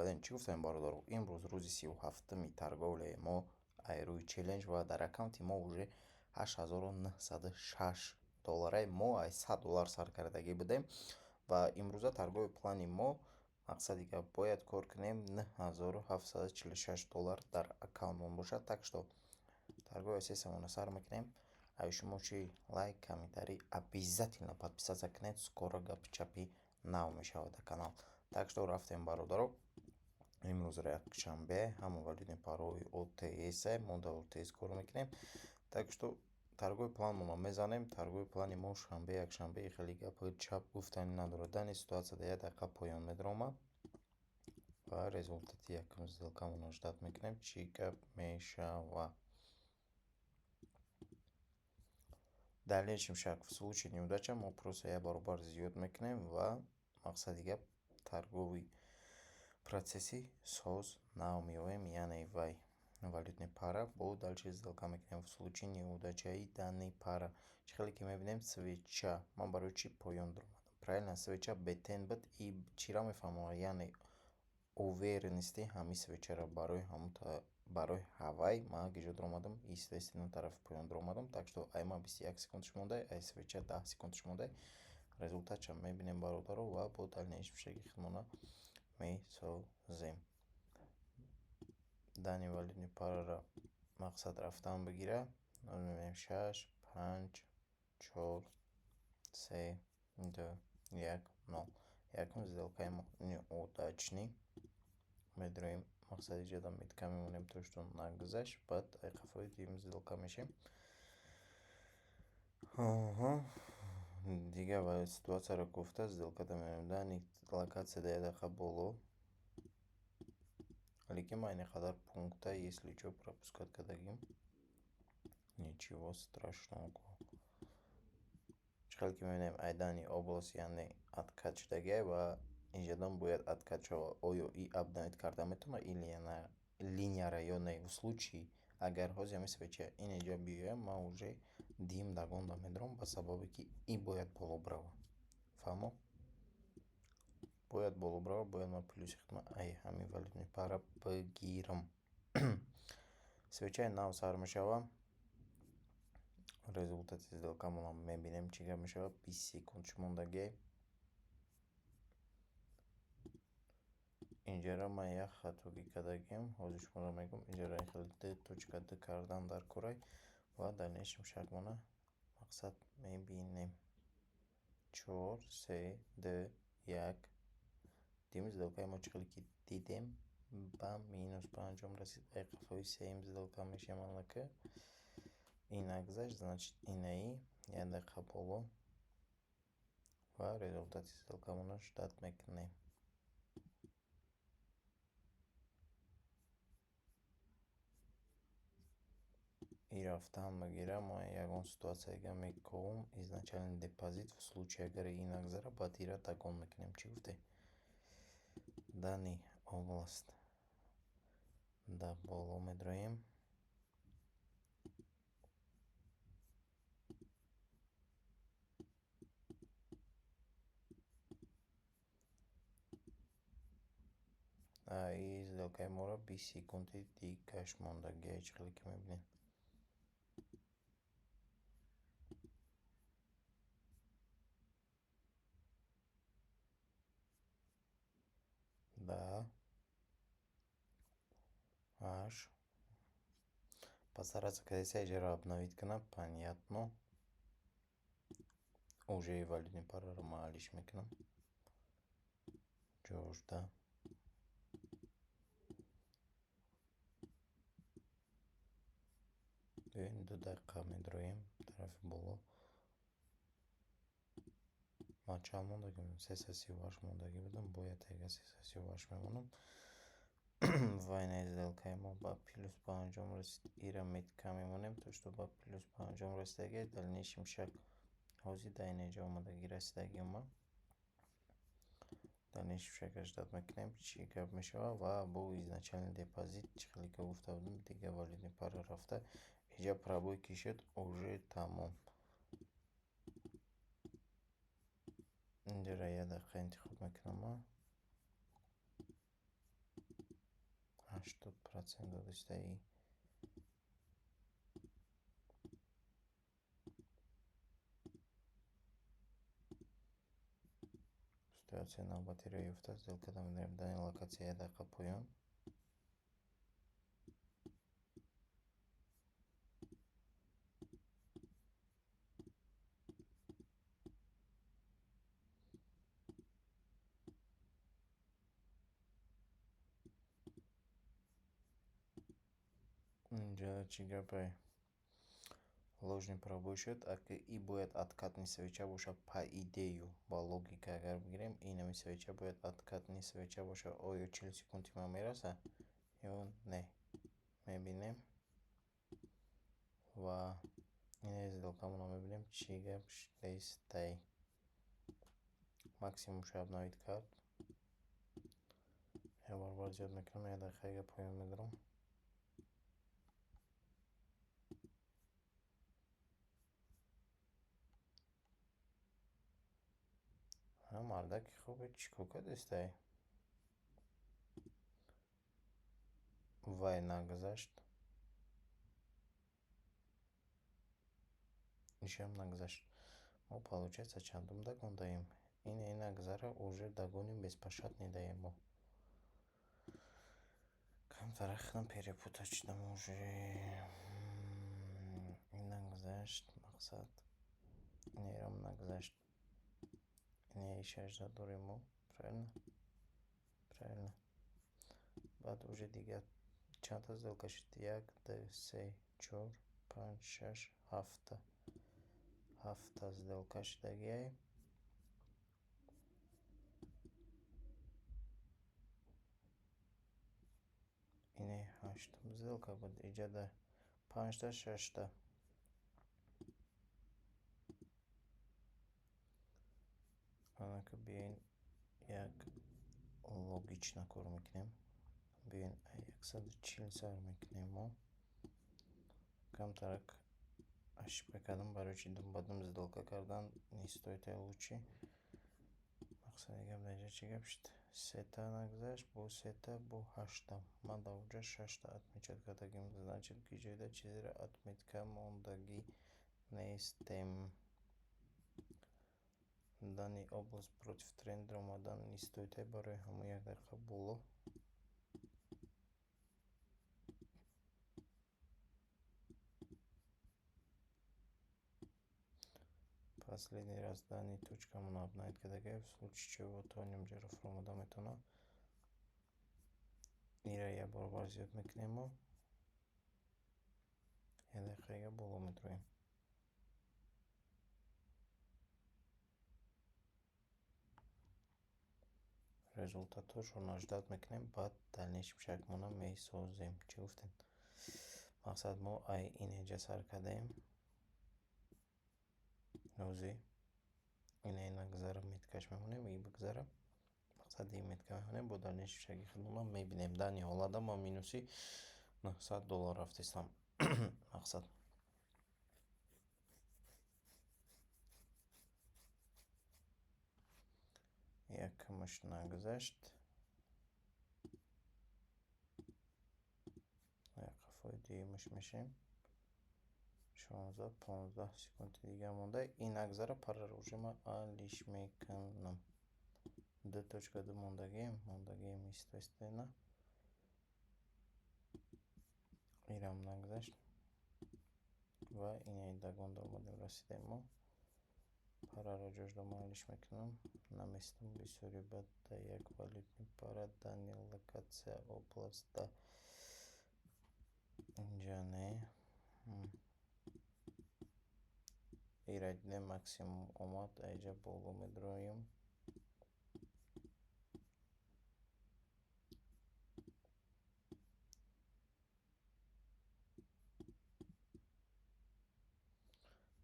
بعدين چی گفتم برادر؟ امروز روز 37 торговля ما айруи челленج و در аккаунти ما уже 8906 доллар ما ай $100 сар кардагӣ будем ва имрӯза торгови плани мо мақсади ки бояд кор кунем $9746 дар аккаунтмон бошад. Так что торгови сессиямона сар мекунем. А шумо чи лайк, комментарий, обязательно подписаться кунед. Скоро гапи чапи нав мешавад дар канал. Так что рафтем бародаро. имрӯз якшанбе, ҳама валидини парои OTS мо дар OTS кор мекунем. Так что торгови планмона мезанем. торгови плани мо шанбе якшанбе хеле гапи чап гуфтани надорад. Дани ситуация дар як дақиқа поён медирома ва результати якум сделкамона ждат мекунем чӣ гап мешава. Дар нечим шак, в случае неудача мо просто як баробар зиёд мекунем ва мақсади гап торгови процесси соз нав меоем, яъне вай валютни пара бо дальше сделка мекунем. В случае неудачаи дани пара чӣ хеле ки мебинем свеча, ман барои чӣ поён диромадам? Правильно, свеча бетен буд и чира мефаҳмам, яъне уверенности ҳами свечара барои ҳавай ман гиҷо диромадам, естественно тарафи поён диромадам. Так что ай ман 21 секундаш мондай, ай свеча 10 секундаш мондай. Результатша мебинем бародаро ва бо дальнейшем шаги худмона месозем. Дани валидни парара мақсад рафтан бигира. Мебинем 6 5 4 3 2 1 0. Якум сделкаи мо неудачный. Медироем мақсади ҷада метка мемонем то что нагзашт. Баъд ай қафои дигим сделка мешем. Дига ва ситуацияро гуфта сделката мемонем дани локация да як дақиқа боло. Лекин ман ин қадар пункта, если чё, пропускать кардагим. Ничего страшного. Чӣ ки мебинем ай дани област, яъне откат шудагиай ва инҷадан бояд откат шавад. Оё и обновить карда метавонад или линияра ё не. В случае агар ҳозир ҳами свеча ин инҷа биёям, ман уже дим дагонда медиром ба сабабе ки ин бояд боло брава. Фаҳмо? Бояд боло брава, бояд ман плюси худма ай ҳами валидни пара бигирам. Свечаи нав сар мешава. Результати сделкамона мебинем чӣ гап мешава. 20 секундаш мондагиай. инҷара ман як хатогӣ кардагим. Ҳозир шуморо мегӯм. инҷара хеле д кардан дар курай ва дальнейшем шагмона мақсад мебинем. 4 3 2 1. Дими сделкаи мо чӣ хеле ки дидем ба минус ба анҷом расид. Ай қафои сеюм сделка мешавам аллакай. ин нагзашт, значит инаи як дақиқа боло ва результати сделкамона ждат мекунем. И рафтан бигира, мо ягон ситуацияга мекавум. Изначальный депозит в случае агар ин нагзара баъд ира дагон мекунем. Чӣ гуфте? Дани област да боло медироем. И сделкаи моро 20 секунди дигаш мондагиай. Чӣ хеле ки мебинем. Да. Аш. Постараться кадеся иҷара обновить кунам. Понятно. Уже и валидни параро маҳаллиш мекунам. Ҷожда. Бибин 2 дақиқа медироем тарафи боло. Ман чанд мондагӣ будам? 338 мондагӣ будам. Бояд яга 338 мемонам. ва инаи сделкаи мо ба плюс ба анҷом расид. Ира метка мемонем то что ба плюс ба анҷом расидагиай. Дальнейшем шак ҳозир да ин инҷа омадагӣ расидагима. Дальнейшем шака ждат мекунем чӣ гап мешава ва бо изначальный депозит чӣ хеле ки гуфта будем дига валидни пара рафта инҷа пробой ки шуд уже тамом. инҷара як дақиқа интихоб мекунам. 80% додестаи. Ситуация навбати ро ёфта, сделкада медарем дани локация дақа поён. Инҷа чӣ гапе? Ложный правовой счет, ако и бояд откатный свеча боша по идею, ба логика агар бигирем, инами свеча бояд откатный свеча боша. Оё 40 секунди ма мераса ё не? Мебинем ва инаи сделкамона мебинем чӣ гап шудааистай. Максимум шаб навид кард. Я баробар зиёд мекунам, 1 дақиқаga поён медарам. Мардаки хубе чӣ кор кардистай? Вай нагзашт. Ишам нагзашт. Мо получается чандум дагон даем? Ин нагзара уже дагони беспошатный даем мо. Камтарах нам перепутать не можем. Ин нагзашт, мақсад. Инерам нагзашт. Ине 6 дорем мо. Правильно? Правильно. Баъд уже дига чанда сделка шуд? 1, 2, 3, 4, 5, 6, 7. 7 сделка шудагиай. Ине 8 сделка буд. Иҷада 5, 6. Анака биёин як логично кор мекунем. Биёин 140 сар мекунем мо. Камтарак ошибка кардам, барои чӣ дум ба дум сделка кардан не стоит лучше. Мақсади гап дар инҷа чӣ гап шуд? 3 нагзашт, бо 3 бо 8. Ман дар онҷо 6 отмечат кардагим. Значит ки ҷоида чизеро отметка мондагӣ нестем. Дани область против тренда омадан не стоит барои ҳама 1 дақиқа боло. Последний раз дани точкамон обновить кардагием. В случае чего тонем ҷаро фурмода метавона. Ира я баробар зиёд мекунем мо. 1 дақиқаga боло метавонем. Результатошро наҷдат мекунем, баъд дальнейшим шакмона месозем. Чӣ гуфтем? Мақсад мо ай инеҷа сар кардаем. Рози? Инаи нагзара меткаш мемонем, и бигзара. Мақсад и метка мемонем, бо дальнейшим шаги худмона мебинем. Дани ҳолада ма минуси $900 рафтистам. Мақсад. Якмаш нагзашт. Қафои дуюмаш мешем. 16-15 секунди дига монда. И нагзара парарожима алиш мекунам. 2.2 мондагием естественно. Ирам нагзашт. Ва инаи дагон домадем расидем мо. Параро ҷоҷдома алиш мекунам. Наместам бисёри бад да як валютный пара дани локация областда. Инҷа не. Ира дидем максимум омад. Айҷа боло медроем.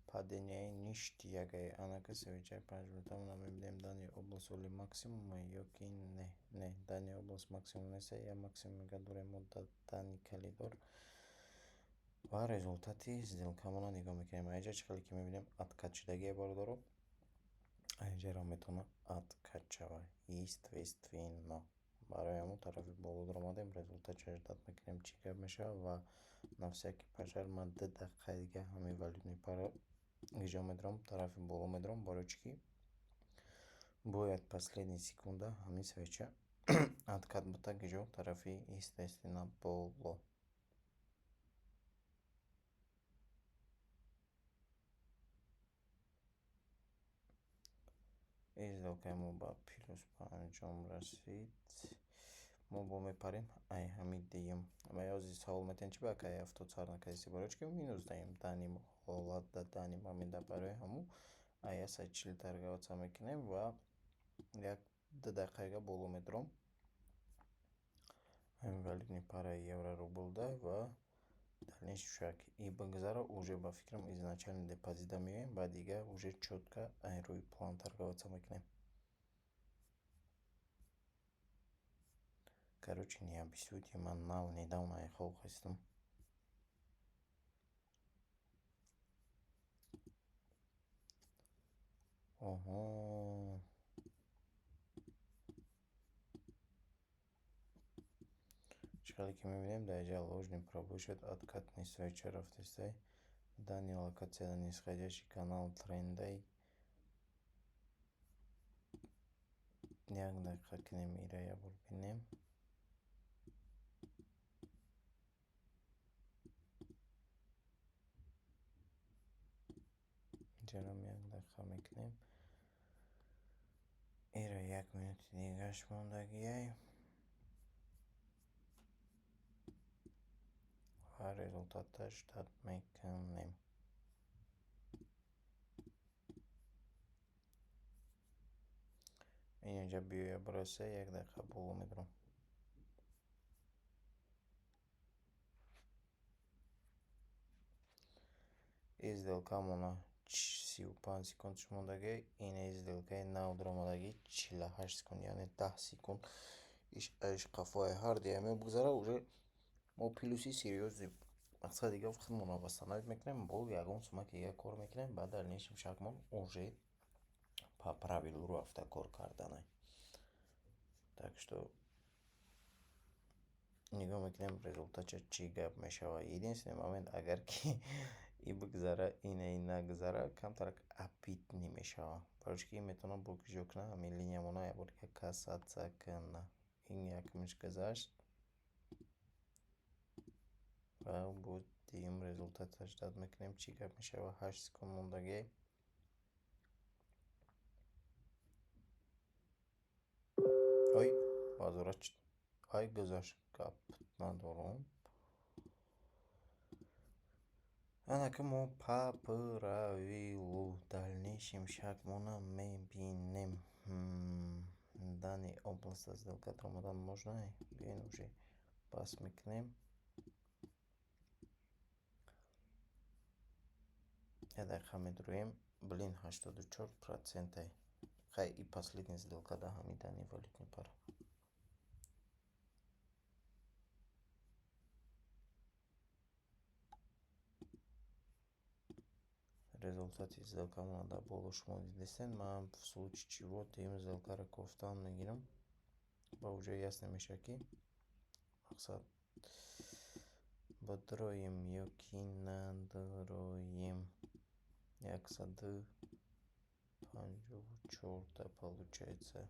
Падение ништягай. Анака свеча 5 минутамона мебинем. Дани област оли максимума ё ки не? Не, дани област максимум неста. Я максимум мега дорем муддат дани калидор. Ва результати сделкамона нигоҳ мекунем. Айҷа чӣ хеле ки мебинем откат шудагие бародаро. Айҷаро метавона откат шава. Естественно. Барои ҳамон тарафи боло омадем. резултатчаш дад мекунем чӣ гап мешавад ва на всякий пожар ман 2 дақиқа дига ҳамин валютни пара иҷо медорам, тарафи боло медорам, барои чӣ ки бояд последни секунда ҳамин свеча откат бутак иҷо тарафи естественно боло. Сделкаи мо ба плюс 5 анҷом расид. Мо бо мепарем ай ҳамин диюм. Ва ёзи савол метен чӣ ба кай 70 сар накаси барои чӣ ки минус даем даним ҳолат да даним ҳамин да барои ҳаму ай 140 торговаться мекунем ва як 2 дақиқаga боло медорам. Ҳамин валютни пара евро рубл да ва дальнейший шаг и бигзара уже ба фикрам изначально депозита меоем ва дига уже чётко ай рӯи план торговаться мекунем. Короче, не обессудьте, man nav nedavno ехал хастам. Ого. Чекали ки мебинем да иҷа ложный пробой шуд откатни свеча рафтастай дани локация нисходящий канал трендай. Як дақиқа кинем ира я бор бинем. ҷарам як дақиқа мекунем. Ира 1 минути дигаш мондагиай. Ва результаташ дад мекунем. Ин инҷа биёя бирасе 1 дақиқа боло медорам. Сделкамона 35 секунд мондагӣ, ин сделкаи нав даромадагӣ 48 секунд, яъне 10 секунд иш қафои ҳар дия мебигзара, уже мо плюси серьёзи мақсад дига худмона восстановить мекунем, бо ягон сума ки дига кор мекунем, ба дальнейшем шагмон уже по правилу рафта кор карданай. Так что нигоҳ мекунем результатча чӣ гап мешавад. Единственный момент агар ки и бигзара инаи нагзара камтарак апитни мешавад, барои чӣ ки ин метавонад блокиҷо кунад ҳамин линиямона ябор дига кассатсия кунад. Ин якумиш гузашт ва бо диюм результаташ дад мекунем чӣ гап мешавад. 8 секунд мондагӣ. Ой, мазурат шуд. Ай гузашт, гап надорум. Анака мо по правилу дальнейшем шагмона мебинем. Дани областта сделка даромада можно? Биёин уже бас мекунем. Я дақиқа медуруем. Блин, 84%. Хай и последняя сделка да ҳамин дани валютни пара. Результати сделкамона да боло шумо дидистен. Ман в случае чего диюм сделкаро кофтан мегирам. Ва уже ясно мешавад ки мақсад бодроем ё ки надроем. 154 получается.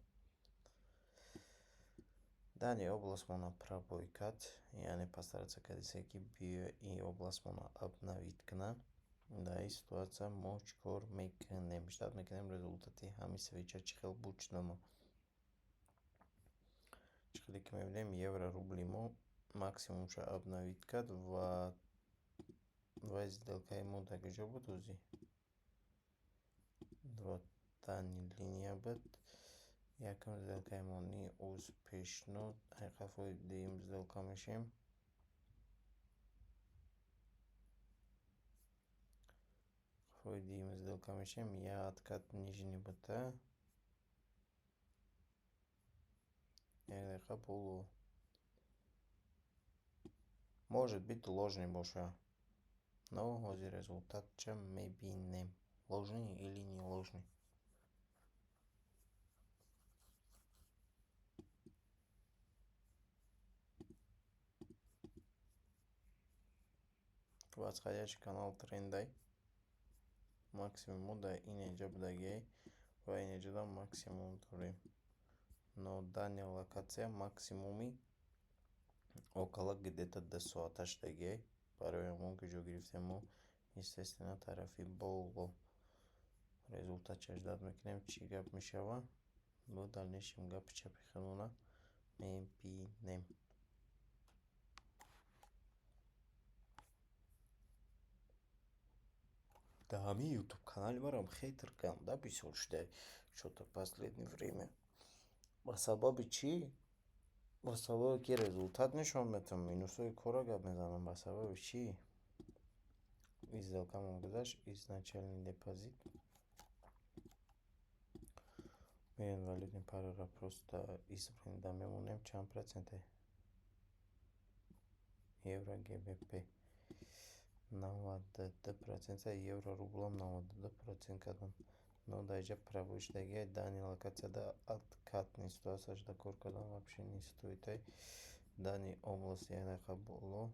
Дани областмона пробой кад, яъне постараться кадесе ки биё и областмона обновит кунад. Да ин ситуация мо чикор мекунем? Ждад мекунем результати ҳамин свеча чӣ хел буд шудамо. Чӣ ки мебинем евро рубли мо максимумша обновит кад ва сделкаи мо дар куҷо буд ӯзи? 2 дани линия буд. Якум сделкаи мо ни ӯз пешнод. Ай қафои диюм сделка мешем. Қафои диюм сделка мешем. Я откат нижний бута. Як дақиқа боло. Может быть ложный бошад. Но ҳозир результатча мебинем. Ложный или не ложный. Восходящий канал трендай. Максимум да инеджа бдагей. Ва инеджа да максимум турим. Но данная локация максимуми около где-то до соташ дагей. Барои мо гижо гирифтему естественно тарафи боло. Результат ждать мекнем чи гап мешава. В дальнейшем гап чапи хануна мебинем. Да, ми YouTube канале барам хейтер да писал, что-то в последнее время. Басабаби чи? Басабаби ки результат нишон метам, минусои кора гап мезанам, басабаби чи? Сделкам гузашт, изначальный депозит. Мы инвалидные пара просто избран да мемунем чанд проценте. Евро ГБП. 92% евро рублам 92%. Но даже пробуждение данной локации да откатной ситуации до коркада вообще не стоит. Данной области я нахабуло.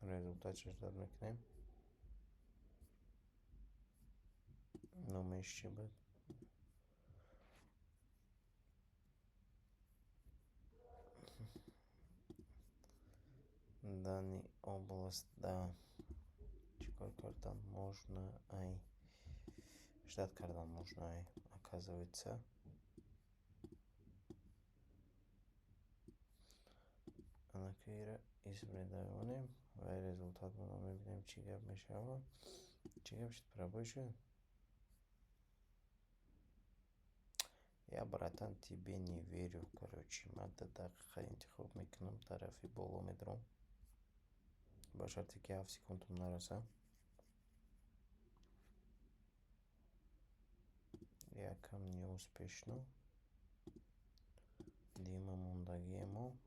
Результат ждать мекнем. Но мы еще бы. Данный область, да. Чекой кардан можно, ай. Ждать кардан можно, ай. Оказывается. Анакира избредаванем. Вай результат мы видим чигаб мешава. Чигаб что пробуешь? Я, братан, тебе не верю, короче. Надо так ходить, хоп, микном тарафи боломедром. Башарти я в секунду нараса. Я ко мне успешно. Дима Мундагему.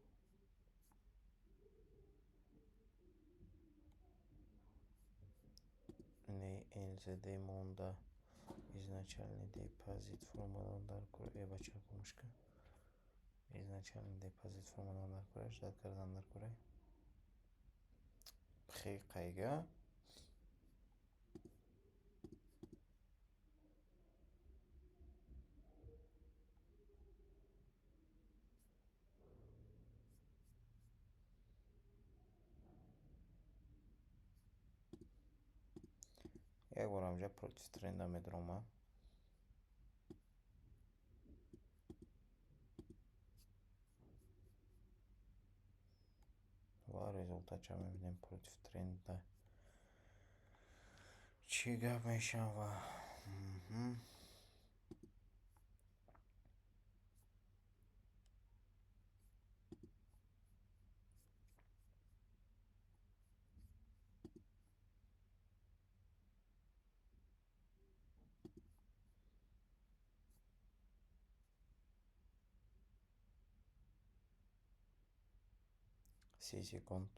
Не ЛЗД Мунда. Изначальный депозит формулан даркур. Эба чакумушка. Изначальный депозит формулан даркур. Ждать кардан даркур. Пхи кайга. Я говорю, я против тренда медрома. Результат мы видим против тренда. Чига мешава. Секунд.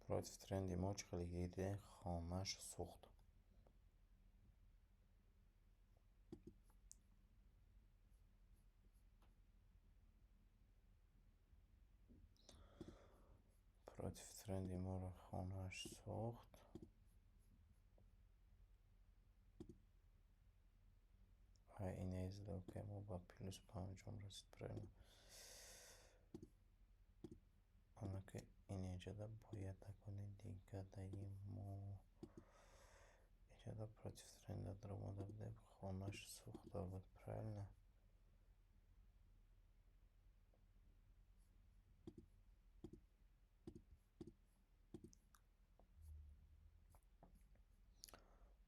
Против тренди моч халигиде хомаш сухт. Против тренди мора хомаш сухт. А и не сделка моба плюс панчом растет правильно. Онаке инеджада боя таконе дига да ему. Инеджада против тренда дромода бде хомаш сухт вот правильно.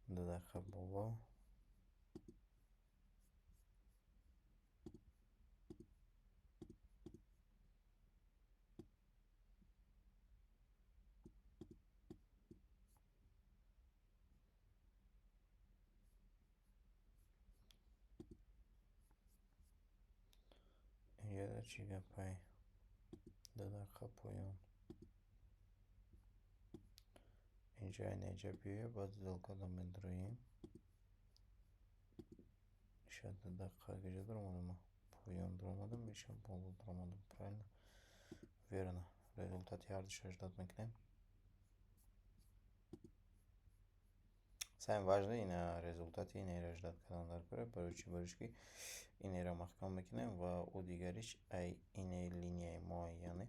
Да хабово. Я чига пай. Да хапоyon. اینجا بیایه باید сделка да медроим. Сейчас dakika gece durmadım mı? Poyon durmadım mı? İşte bolu durmadım. Правильно? Верно. Результат ярдыша ждать мекнем. Сайн важно и на результати и нейра ждать календар куре. Баручки и нейра махкам мекнем. Ва у дигариш ай и ней линия муайяны.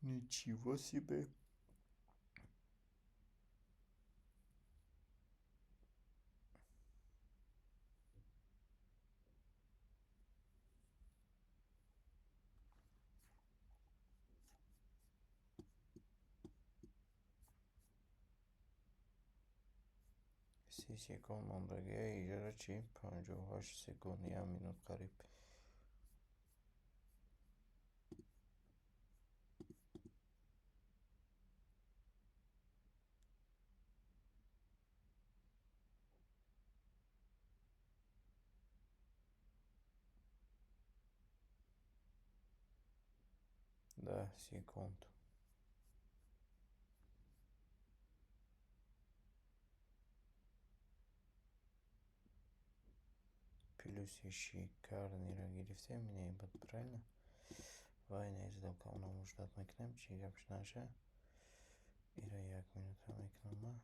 Ничего себе. سی سکند ماندگی ایجاد چی؟ 58 سکند یا минут قریب. Да, секунд. Плюс шикарный рагирифте меня ебать, правильно? Вайна сделка у нас ждать мекнем, чигап наша. Ира як минута мекнема.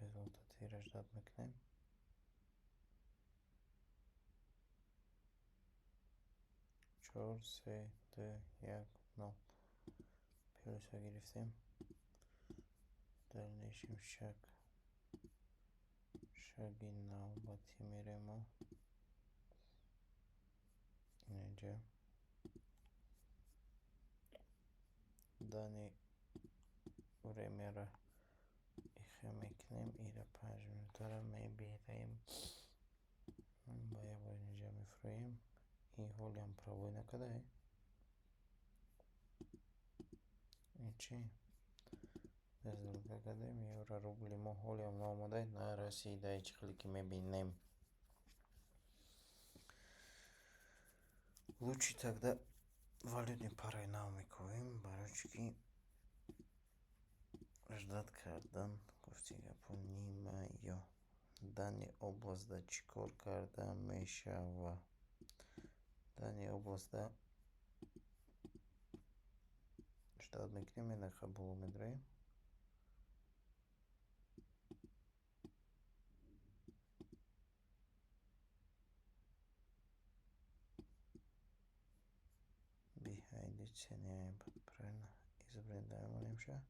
Результат ира ждать мекнем. Чор се де як но. Плюс рагирифте. Дальнейшем шаги на батимиремо. Инеже. Дани времера их мекнем ира 5 минутара мебираем. Бая инеже мефроим. И голям правой накадай. И чи? Сделка академия евро рубли голям намадай на России дай чихлики мебинем. Лучше тогда валютной парой наумиковым барочки ждать кардан кофтига понимаю. Дани область да чикор карда мешава. Дани область да ждать мекнем на хабулу медрей. Behind цене правильно изобретаем немша.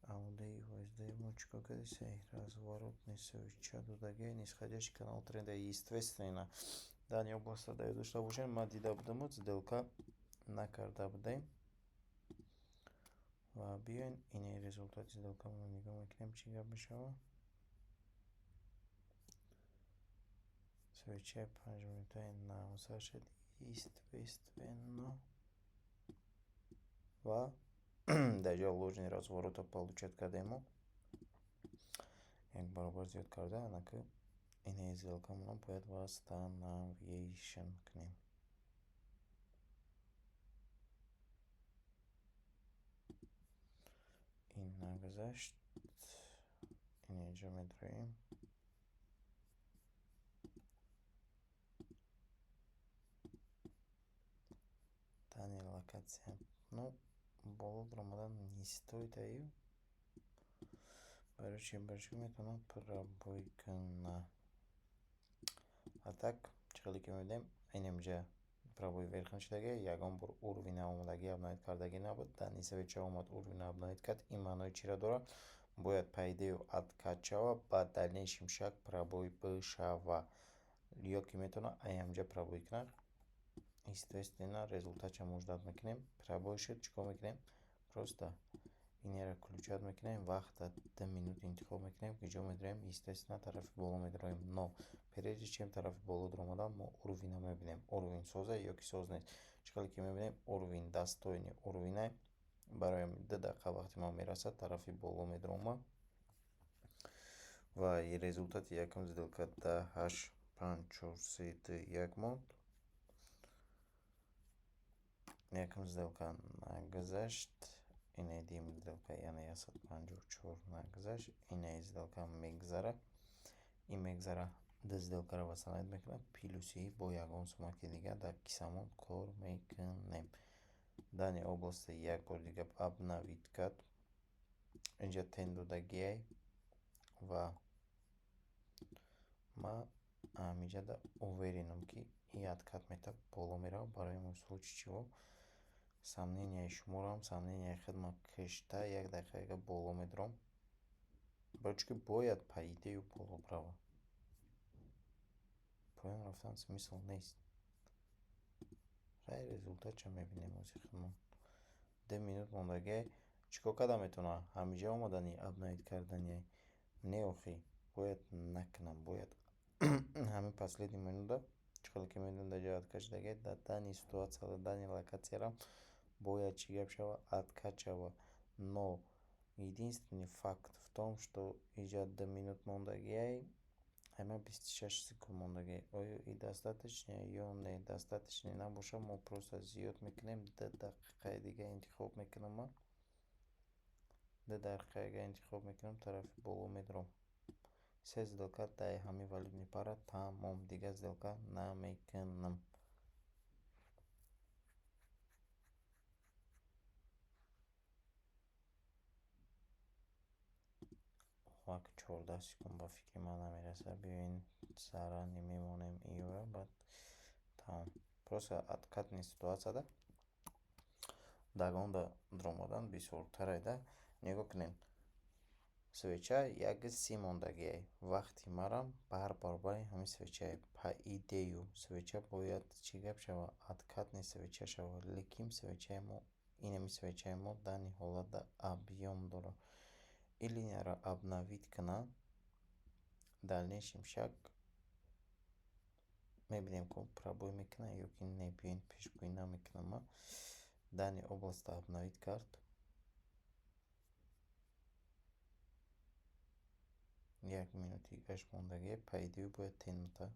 Аудей ВСД мочко къде се разворот не се учаду да ге нисходящий канал тренда естественно. Дани областа да е дошла уже мади да бъдемот сделка на карта бъде. Вабиен и не резултат сделка му нига мекнем чига бешава. Свече панжмите на усашет естественно. Ва даже ложный разворота получат кадемо. Як барабар зиёд карда, анаки ине сделка мунам бояд восстановейшн кунем. ин нагзашт инеҷа медроим. Тани локация. Ну, болот рамадан не стоит аю. Короче, бачкаме тона пробойкана. А так, чихлики медем, айнемҷа пробой верхничдаги, ягон бор урви наомадаги абноид кардаги набуд. Дани савеча омад урви наабноид кад. Ин маънои чиро дорад? Бояд пайдею откат шава, баъд дальнейшем шаг пробой бишава. Ё ки метавона айамҷа пробой кунад. Естественно, результатча муждат мекунем. Пробой шуд, чикор мекунем? Просто инера ключат мекунем, вақта 2 минут интихоб мекунем, ки ҷо медроем, естественно, тарафи боло медроем. Но прежде чем тарафи боло омадан, мо урвина мебинем. Урвин созе ё ки соз нест. Чиқали ки мебинем, урвин дастойни урвина барои 2 дақиқа вақти ман мерасад тарафи боло медрома ва результати якум сделка 10,8,4,3,2,1 мод. Якум сделка нагзашт. Ине дим сделка яъне 154 нагзашт. Ине сделка мегзара. Ин мегзара ду сделкаро васанад мекунад. Плюси бо ягон сумаки дига дар кисамон кор мекунем. Дани области як бор дига обновить кард. Инҷа тен додагиай ва ма ҳамиҷада уверенам ки и адкат метаб боло мерав. Барои ин случай чиво сомненияи шуморам сомненияи хидмат кашта 1 дақиқаga боло медиром. Бачки бояд по идею боло брава. Поён рафтан смисл нест. Хай результатча мебинем ози хидмат. 2 минут мондагиай. Чикор карда метавонам? Ҳамиҷа омадани обновить кардани не охи. Бояд накунам. Бояд ҳамин последни минута чиқадр ки медонам дар ҷои адкат шудагиай дар дани ситуация дар дани локатсиярам бояд чӣ гап шава адкат шава. Но единственный факт в том, что инҷа 2 минут мондагиай ҳама 26 секунд мондагиай. Оё и достаточно ё не достаточно набоша мо просто зиёд мекунем. 2 дақиқаи дига интихоб мекунам ман. 2 дақиқаga интихоб мекунам тарафи боло медиром. Се сделка дай ҳамин валидни пара тамом. Дига сделка намекунам. Вак 14 секунд ба фикри ман намераса. Биёин сарани мемонем иёра баъд тамом. Просто откатни ситуацияда дагон да дромадан бисёртарайда. Нигоҳ кунед. Свеча 1:30 мондагиай. Вақти марам бар баробари ҳамин свечае. По идею свеча бояд чӣ гап шава откатни свеча шава. Лекин свечаи мо инами свечаи мо дар ниҳолат объём дора. Ин линияро обновить кунам. В дальнейшем шак мебинем ки пробой мекуна ё ки не. Биёин пешгӯӣ намекунам ман. Дани област обновить кард. 1 минути 8 мондагиай. По идею бояд тен мета.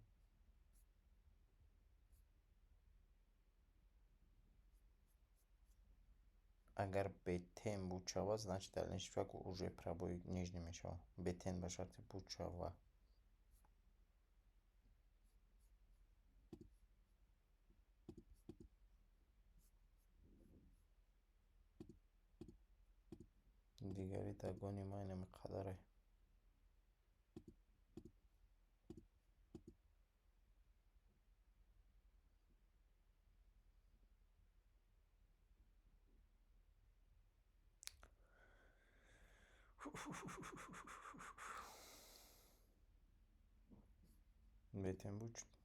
Агар бетен буд шава, значит дальнейший шаг уже пробой нижний мешава. Бетен ба шарти буд шава. дигари дагони ман инами қадаре. Бетен буд шуд.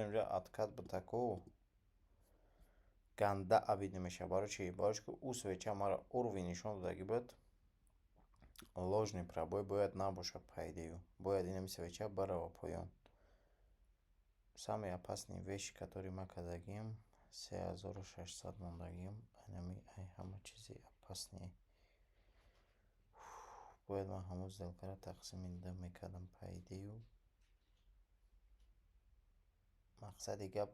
инҷа откат ба таку ганда абид намешава. Барои чӣ? Барои ки ӯ свеча маро уровень нишон додагӣ буд. Ложный пробой бояд набошад по идею. Бояд инами свеча барава поён. Самые опасные вещи, которые мы кардагим, 3600 мондагим. Инами ай ҳама чизи опаснее. Бояд ман ҳамон сделкаро тақсими 2 мекардам по идею. Мақсади гап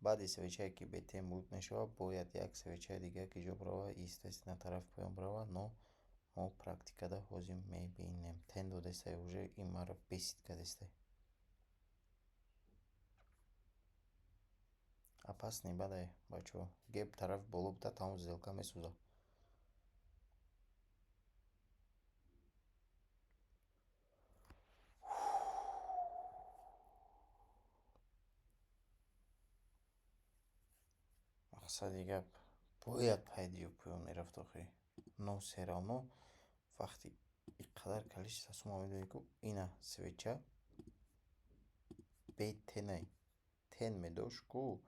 баъди свечае ки бетен буд мешава, бояд як свечаи дига ки ҷо брава естественно тарафи поён брава, но мо практикада ҳозир мебинем. Тен додестай уже ин маро бесид кардестай. Опасный бадай бачаҳо. Геп тарафи боло буда тамом сделка месӯзад. мақсади гап бояд пайдиё поён мерафт охир. Но все равно вақти иқадар количество сума медонӣ ки ина свеча бетенай тен медошт ку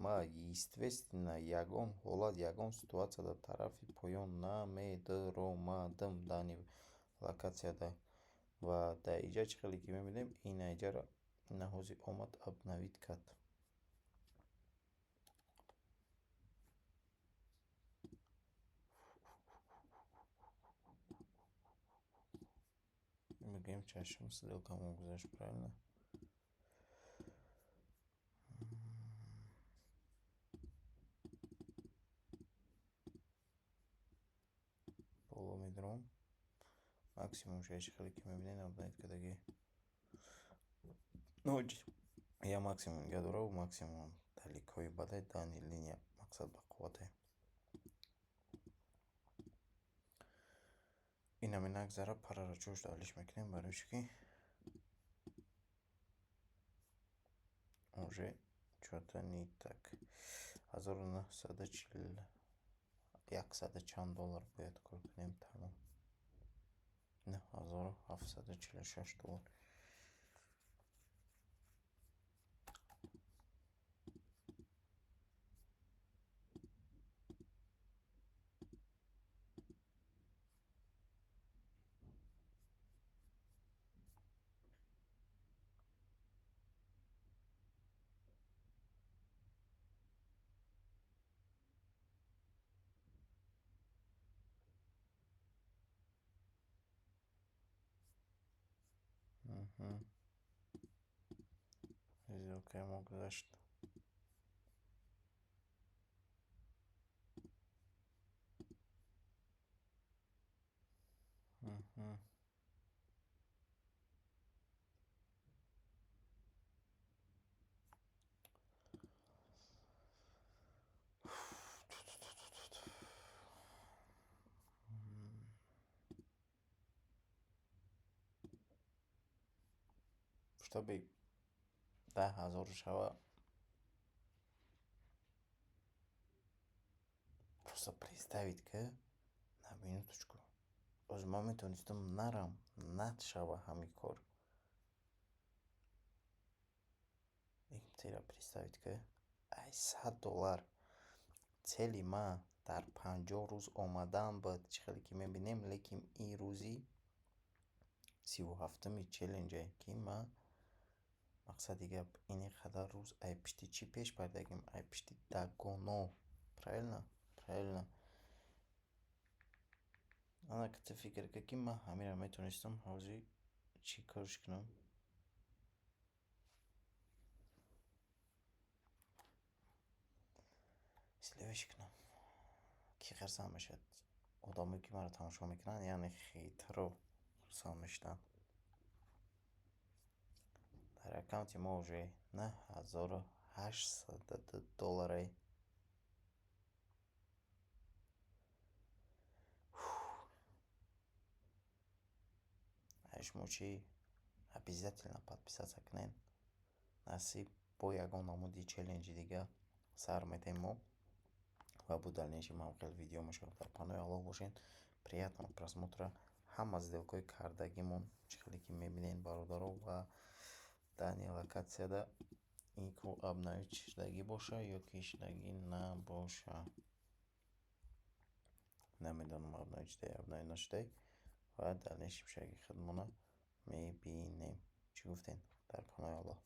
ма естественно ягон ҳолат, ягон ситуатсия дар тарафи поён намедромадам. Дани локатсияда ва дар иҷа чӣ хеле ки мебинем ин иҷаро наҳози омад абнавид кард. Мегӯем чашм стрелкамо гузашт, правильно? боло медурам максимум чӣ хеле ки мебинем абнавид кардаги ноҷ я максимум гадораву максимум даликҳои бадай дани линия мақсад ба қуввате. инаме нагзара параро чӯш далиш мекунем барои чӣ ки уже чорта нитак 1940 100 чанд доллар бояд кор кунем тамом. Не 1746 доллар. Сделкаемо гузашт. Чтобы 10,000 шава, просто представить ка на минуточку оз ман метавонистам нарам над шава ҳамин кор. Имтира представить ка ай $100 цели ма дар 50 рӯз омадан бад чӣ хеле ки мебинем, лекин ин рӯзи 37-ми челленҷе ки ма мақсади гап ини қадар рӯз ай пишти чӣ пеш бардагим, ай пишти дагоно, правильно? ана ка ту фикр ка ки ма ҳамира метавонистам ҳозир чӣ корш кунам. ислевиш кунам ки хирсанд мешавад. Одамое ки маро тамошо мекунанд яъне хейтро хурсанд мешаванд. дар аккаунти мо уже $9,800. шумо чӣ обязательно подписаться кунед. Насиб бо ягон намуди челленҷи дига сар медем мо ва бо дальнейшем ҳам хеле видео мешавад. Дар панои Аллоҳ бошед. Приятного просмотра. Ҳама сделкаҳои кардагимон чӣ хеле ки мебинед бародаро ва дани локатсияда ин ку абнавид шудагӣ боша ё ки шудагӣ набоша. Намедонам абнавид шуда ё абнавид нашуда ва дальнейшем шудаги худмона мебинем. Чӣ гуфтем? Дар панои Аллоҳ.